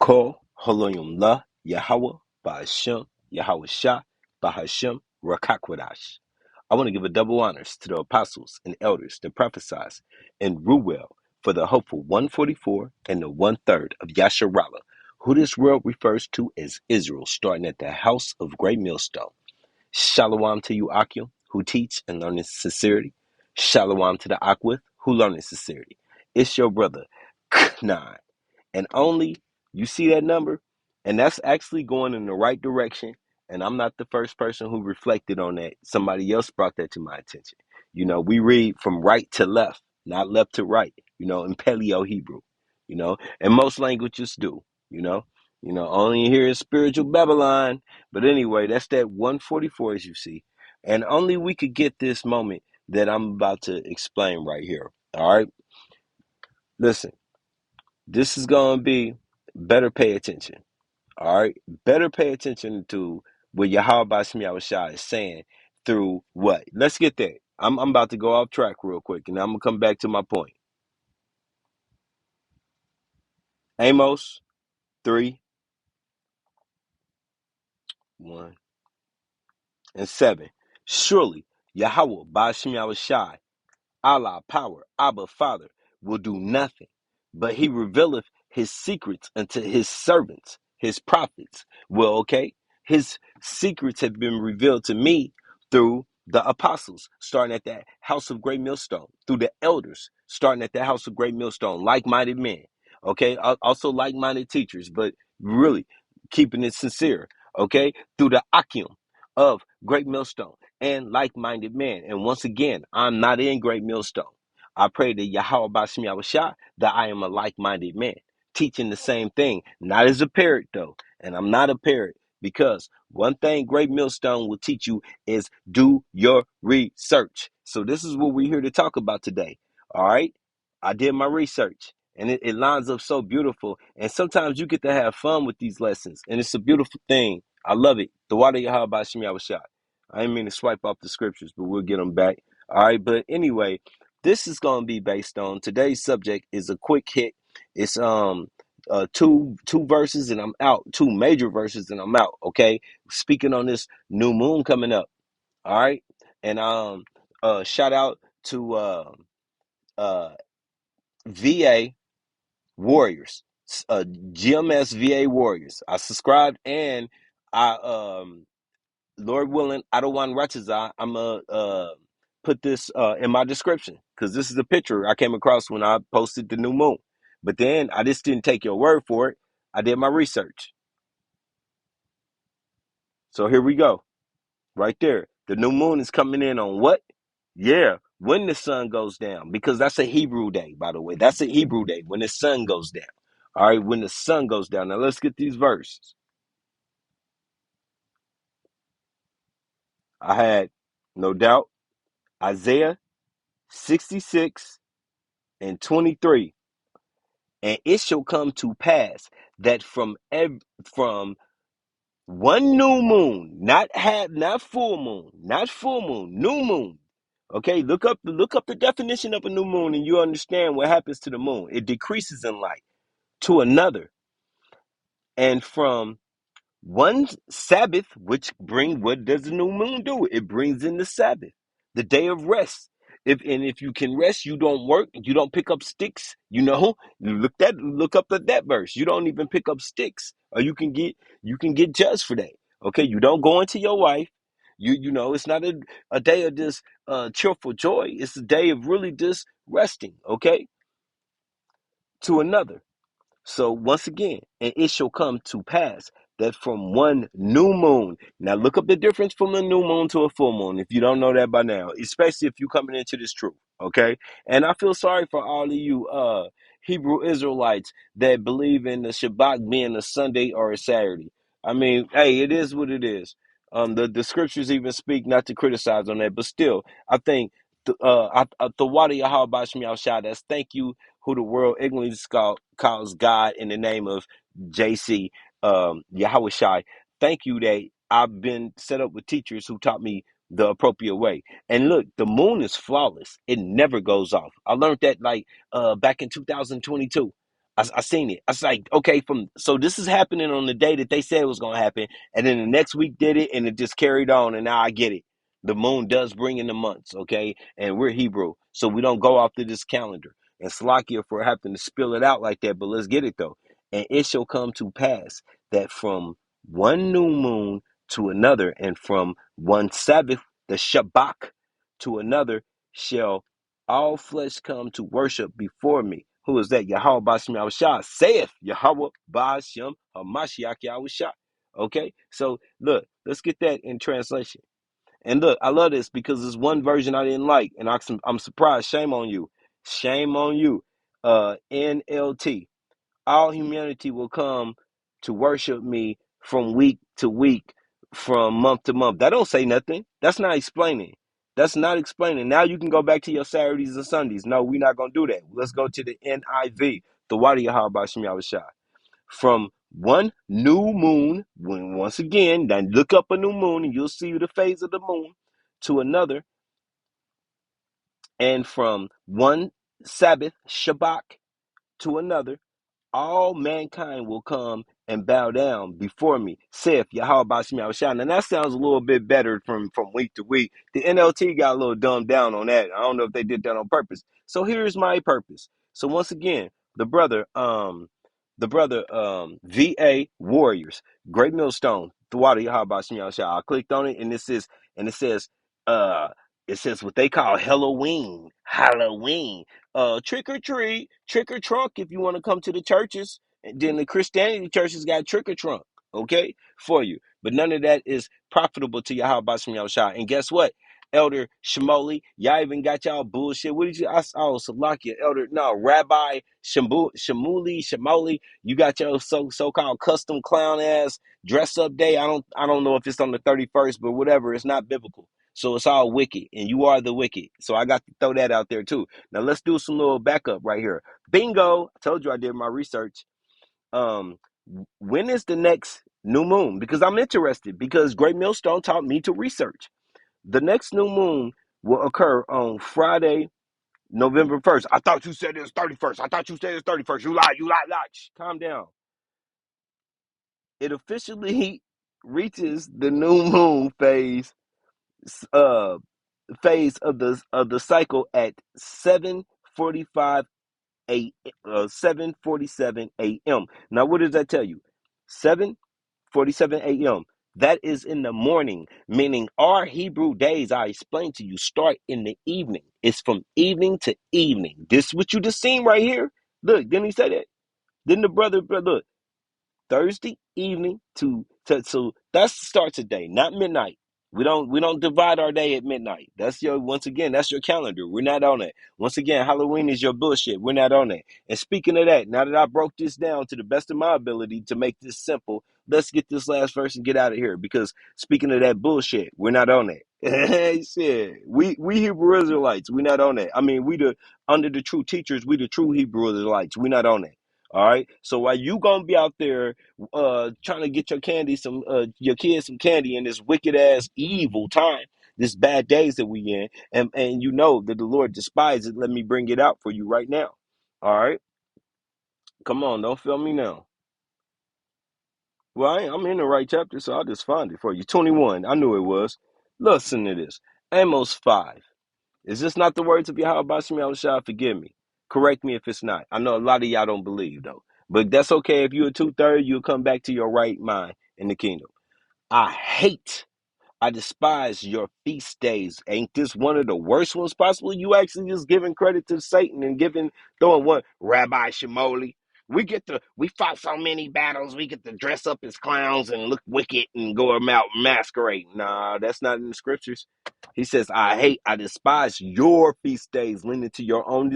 Ko Holoyum La Yahweh Ba'ashem Yahweh Shah Bahashem Rakakwadash. I want to give a double honors to the apostles and elders that prophesied in Ruel for the hopeful 144 and the 1/3 of Yasharallah, who this world refers to as Israel, starting at the house of Great Millstone. Shalom to you, Akim, who teach and learn in sincerity. Shalom to the Akwith, who learn in sincerity. It's your brother, Knan, and only you see that number, and that's actually going in the right direction. And I'm not the first person who reflected on that. Somebody else brought that to my attention. We read from right to left, not left to right, in Paleo Hebrew, and most languages do, you know. Only here in spiritual Babylon. But anyway, that's that 144 as you see. And only we could get this moment that I'm about to explain right here. All right. Listen. This is going to be better pay attention. All right. Better pay attention to what Yahweh Bashmi Yahushua is saying through what? Let's get there. I'm about to go off track real quick and I'm going to come back to my point. Amos 3, 1, and 7. Surely Yahweh Bashmi Yahushua, Allah, power, Abba, Father, will do nothing, but he revealeth his secrets unto his servants, his prophets. Well, okay, his secrets have been revealed to me through the apostles, starting at that house of great millstone, through the elders, starting at the house of great millstone, like-minded men, okay, also like-minded teachers, but really keeping it sincere, okay, through the Akim of great millstone and like-minded men. And once again, I'm not in Great Millstone. I pray to Yahweh Bashmi Awashah that I am a like-minded man, teaching the same thing, not as a parrot though. And I'm not a parrot because one thing Great Millstone will teach you is do your research. So this is what we're here to talk about today. All right. I did my research and it lines up so beautiful. And sometimes you get to have fun with these lessons. And it's a beautiful thing. I love it. The water Yahweh Bashmi Awashah. I didn't mean to swipe off the scriptures, but we'll get them back. All right. But anyway, this is going to be based on today's subject is a quick hit. It's two verses and I'm out. Two major verses and I'm out. Okay. Speaking on this new moon coming up. All right. And shout out to uh VA Warriors. GMS VA Warriors. I subscribed and I Lord willing, Adawan Ratazah, I'm going to put this in my description because this is a picture I came across when I posted the new moon. But then I just didn't take your word for it. I did my research. So here we go. Right there. The new moon is coming in on what? Yeah, when the sun goes down. Because that's a Hebrew day, by the way. That's a Hebrew day when the sun goes down. All right, when the sun goes down. Now let's get these verses. I had, no doubt, Isaiah 66 and 23. And it shall come to pass that from one new moon, not full moon, new moon. Okay, look up the definition of a new moon, and you understand what happens to the moon. It decreases in light to another, and from one Sabbath, what does the new moon do? It brings in the Sabbath, the day of rest. If you can rest, you don't work, you don't pick up sticks. Look up at that verse. You don't even pick up sticks, or you can get judged for that. Okay, you don't go into your wife. It's not a day of this cheerful joy. It's a day of really just resting. Okay, to another. So once again, and it shall come to pass that from one new moon. Now look up the difference from a new moon to a full moon if you don't know that by now, especially if you're coming into this truth. Okay. And I feel sorry for all of you Hebrew Israelites that believe in the Shabbat being a Sunday or a Saturday. I mean, hey, it is what it is. The scriptures even speak not to criticize on that, but still, I think the water Yahweh Bashmi Al that's thank you who the world ignorantly calls God in the name of JC Yahweh Shai. Thank you that I've been set up with teachers who taught me the appropriate way. And look, the moon is flawless. It never goes off. I learned that back in 2022. I seen it. I was like, okay, so this is happening on the day that they said it was gonna happen, and then the next week did it, and it just carried on, and now I get it. The moon does bring in the months, okay, and we're Hebrew, so we don't go off to this calendar. And Slakia for having to spill it out like that, but let's get it though. And it shall come to pass that from one new moon to another, and from one Sabbath, the Shabbat, to another, shall all flesh come to worship before me. Who is that? Yahweh Bashem Yahushua, saith Yahweh Bashem Hamashiach Yahushua. Okay, so look, let's get that in translation. And look, I love this because there's one version I didn't like, and I'm surprised. Shame on you. Shame on you. NLT. All humanity will come to worship me from week to week, from month to month. That don't say nothing. That's not explaining. That's not explaining. Now you can go back to your Saturdays and Sundays. No, we're not going to do that. Let's go to the NIV, the Wadi Yahweh Shem Yahushua. From one new moon, when once again, then look up a new moon and you'll see the phase of the moon, to another, and from one Sabbath, Shabbat, to another, all mankind will come and bow down before me, saith Yahweh Bashim Yahushua. And that sounds a little bit better from week to week. The NLT got a little dumbed down on that. I don't know if they did that on purpose. So here's my purpose. So once again, the brother VA Warriors, Great Millstone, Thawada Yahweh Bashim Yahushua. I clicked on it and it says uh it says what they call Halloween. Halloween. Trick or treat, trick or trunk if you want to come to the churches. And then the Christianity churches got trick or trunk, okay, for you. But none of that is profitable to Yahweh Bashem Yahushua. And guess what? Elder Shimoli, y'all even got y'all bullshit. What did you? Salakia, Elder, no, Rabbi Shimoli. You got your so-called custom clown ass dress up day. I don't know if it's on the 31st, but whatever. It's not biblical. So it's all wicked, and you are the wicked. So I got to throw that out there too. Now let's do some little backup right here. Bingo! I told you I did my research. Um, when is the next new moon? Because I'm interested. Because Great Millstone taught me to research. The next new moon will occur on Friday, November 1st. I thought you said it was 31st. I thought you said it was 31st. You lied. You lied. Shh, calm down. It officially reaches the new moon uh phase of the cycle at 7:45 a 7:47 a.m. Now, what does that tell you? 7:47 a.m. That is in the morning, meaning our Hebrew days, I explained to you, start in the evening. It's from evening to evening. This is what you just seen right here. Look, didn't he say that? Didn't the brother look? Thursday evening to so that starts a day, not midnight. We don't divide our day at midnight. That's your once again, that's your calendar. We're not on it. Once again, Halloween is your bullshit. We're not on it. And speaking of that, now that I broke this down to the best of my ability to make this simple, let's get this last verse and get out of here. Because speaking of that bullshit, we're not on it. Shit. We Hebrew Israelites, we're not on it. I mean, we the under the true teachers, we the true Hebrew Israelites. We're not on it. All right. So while you gonna be out there trying to get your kids some candy in this wicked ass evil time, this bad days that we in, and you know that the Lord despises it, let me bring it out for you right now. All right. Come on, don't feel me now. Well, I'm in the right chapter, so I'll just find it for you. 21. I knew it was. Listen to this. Amos 5. Is this not the words of Yahweh Bashem Yahushua? Forgive me. Correct me if it's not. I know a lot of y'all don't believe, though. But that's okay. If you're a two-third, you'll come back to your right mind in the kingdom. I despise your feast days. Ain't this one of the worst ones possible? You actually just giving credit to Satan and throwing one Rabbi Shimoli. We fought so many battles, we get to dress up as clowns and look wicked and go about masquerade. Nah, that's not in the scriptures. He says, I despise your feast days, leaning to your own